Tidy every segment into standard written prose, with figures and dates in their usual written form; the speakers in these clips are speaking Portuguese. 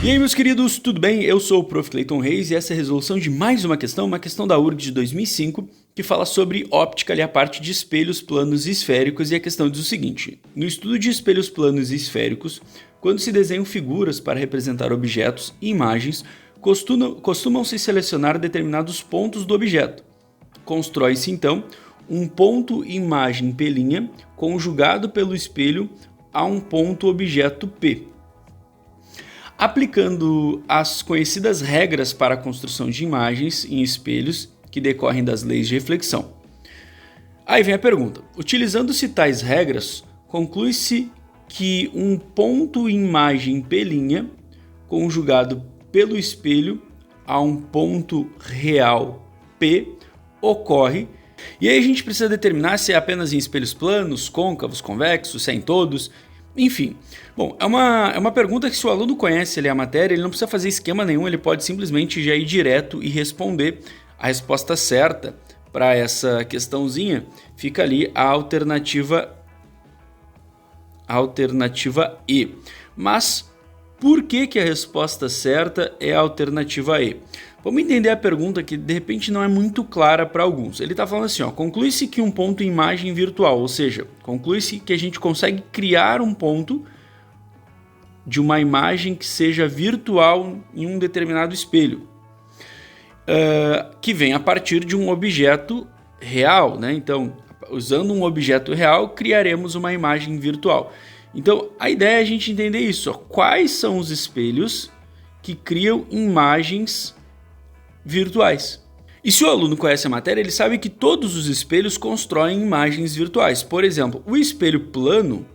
E aí, meus queridos, tudo bem? Eu sou o Prof. Clayton Reis e essa é a resolução de mais uma questão da URG de 2005, que fala sobre óptica, ali a parte de espelhos planos e esféricos, e a questão diz o seguinte: no estudo de espelhos planos e esféricos, quando se desenham figuras para representar objetos e imagens, costumam-se selecionar determinados pontos do objeto. Constrói-se, então, um ponto imagem P' conjugado pelo espelho a um ponto objeto P. Aplicando as conhecidas regras para a construção de imagens em espelhos que decorrem das leis de reflexão. Aí vem a pergunta: utilizando-se tais regras, conclui-se que um ponto imagem P' conjugado pelo espelho a um ponto real P ocorre. E aí a gente precisa determinar se é apenas em espelhos planos, côncavos, convexos, se é em todos. Enfim, bom, é uma pergunta que se o aluno conhece ali a matéria, ele não precisa fazer esquema nenhum, ele pode simplesmente já ir direto e responder. A resposta certa para essa questãozinha fica ali a alternativa E. Mas por que a resposta certa é a alternativa E? Vamos entender a pergunta que de repente não é muito clara para alguns. Ele está falando assim, conclui-se que um ponto imagem virtual, ou seja, conclui-se que a gente consegue criar um ponto de uma imagem que seja virtual em um determinado espelho, que vem a partir de um objeto real, né? Então, usando um objeto real, criaremos uma imagem virtual. Então, a ideia é a gente entender isso. Quais são os espelhos que criam imagens virtuais? E se o aluno conhece a matéria, ele sabe que todos os espelhos constroem imagens virtuais. Por exemplo, o espelho plano,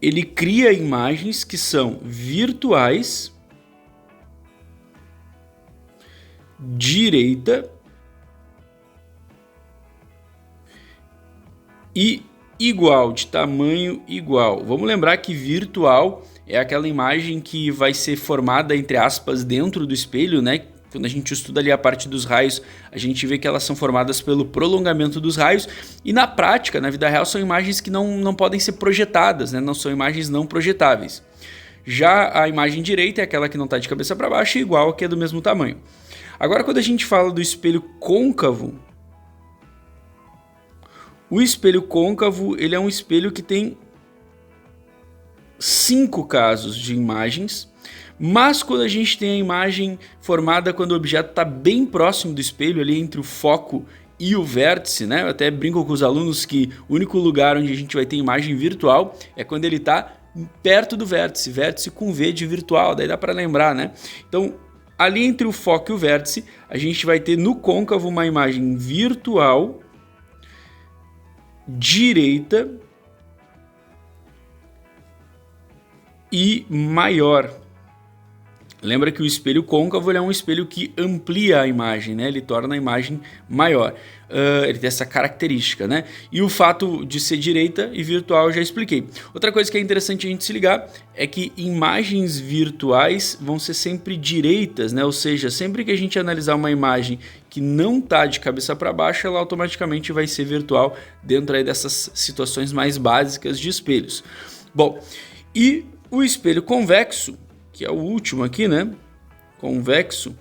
ele cria imagens que são virtuais, direita e igual, de tamanho igual. Vamos lembrar que virtual é aquela imagem que vai ser formada, entre aspas, dentro do espelho, né? Quando a gente estuda ali a parte dos raios, a gente vê que elas são formadas pelo prolongamento dos raios. E na prática, na vida real, são imagens que não podem ser projetadas, né? Não são imagens não projetáveis. Já a imagem direita é aquela que não está de cabeça para baixo e igual, que é do mesmo tamanho. Agora, quando a gente fala do espelho côncavo, o espelho côncavo ele é um espelho que tem 5 casos de imagens, mas quando a gente tem a imagem formada quando o objeto está bem próximo do espelho, ali entre o foco e o vértice, né? Eu até brinco com os alunos que o único lugar onde a gente vai ter imagem virtual é quando ele está perto do vértice, vértice com V de virtual, daí dá para lembrar, né? Então, ali entre o foco e o vértice, a gente vai ter no côncavo uma imagem virtual, direita e maior. Lembra que o espelho côncavo é um espelho que amplia a imagem, né? Ele torna a imagem maior. Ele tem essa característica, né? E o fato de ser direita e virtual eu já expliquei. Outra coisa que é interessante a gente se ligar é que imagens virtuais vão ser sempre direitas, né? Ou seja, sempre que a gente analisar uma imagem que não está de cabeça para baixo, ela automaticamente vai ser virtual dentro aí dessas situações mais básicas de espelhos. Bom, e o espelho convexo, que é o último aqui, né? Convexo.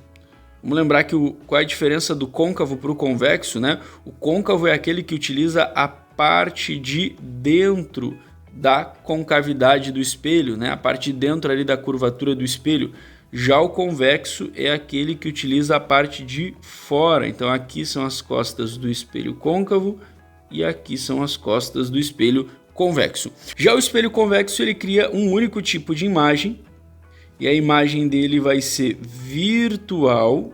Vamos lembrar que qual é a diferença do côncavo para o convexo, né? O côncavo é aquele que utiliza a parte de dentro da concavidade do espelho, né? A parte de dentro ali da curvatura do espelho. Já o convexo é aquele que utiliza a parte de fora. Então aqui são as costas do espelho côncavo e aqui são as costas do espelho convexo. Já o espelho convexo ele cria um único tipo de imagem. E a imagem dele vai ser virtual.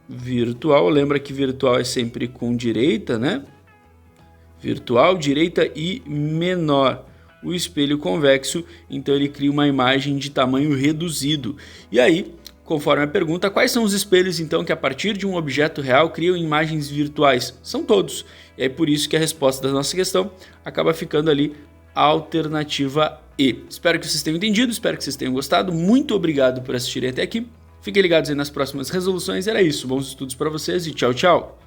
Virtual, lembra que virtual é sempre com direita, né? Virtual, direita e menor. O espelho convexo, então ele cria uma imagem de tamanho reduzido. E aí, conforme a pergunta, quais são os espelhos então que a partir de um objeto real criam imagens virtuais? São todos. E é por isso que a resposta da nossa questão acaba ficando ali a alternativa E. Espero que vocês tenham entendido, espero que vocês tenham gostado. Muito obrigado por assistirem até aqui. Fiquem ligados aí nas próximas resoluções. Era isso, bons estudos para vocês e tchau, tchau!